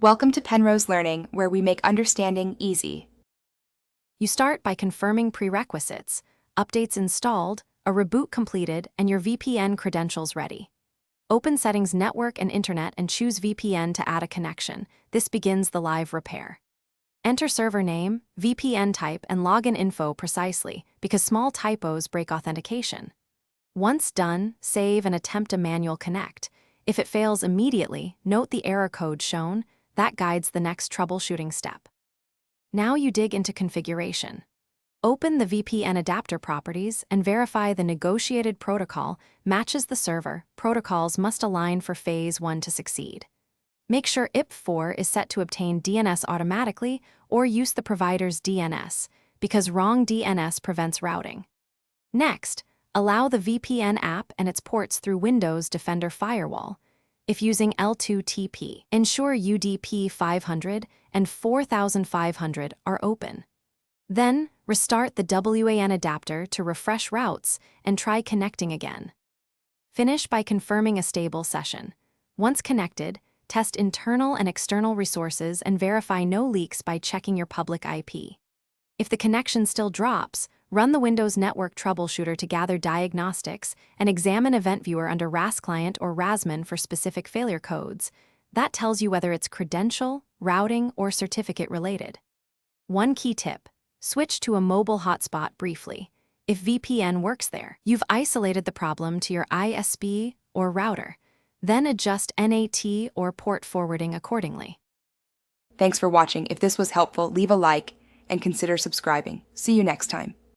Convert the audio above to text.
Welcome to Penrose Learning, where we make understanding easy. You start by confirming prerequisites, updates installed, a reboot completed, and your VPN credentials ready. Open Settings Network and Internet and choose VPN to add a connection. This begins the live repair. Enter server name, VPN type, and login info precisely, because small typos break authentication. Once done, save and attempt a manual connect. If it fails immediately, note the error code shown. That guides the next troubleshooting step. Now you dig into configuration. Open the VPN adapter properties and verify the negotiated protocol matches the server. Protocols must align for Phase 1 to succeed. Make sure IP4 is set to obtain DNS automatically or use the provider's DNS, because wrong DNS prevents routing. Next, allow the VPN app and its ports through Windows Defender Firewall. If using L2TP, ensure UDP 500 and 4500 are open. Then, restart the WAN adapter to refresh routes and try connecting again. Finish by confirming a stable session. Once connected, test internal and external resources and verify no leaks by checking your public IP. If the connection still drops, run the Windows Network Troubleshooter to gather diagnostics and examine Event Viewer under RAS Client or RASMan for specific failure codes. That tells you whether it's credential, routing, or certificate related. One key tip: switch to a mobile hotspot briefly. If VPN works there, you've isolated the problem to your ISP or router. Then adjust NAT or port forwarding accordingly. Thanks for watching. If this was helpful, leave a like and consider subscribing. See you next time.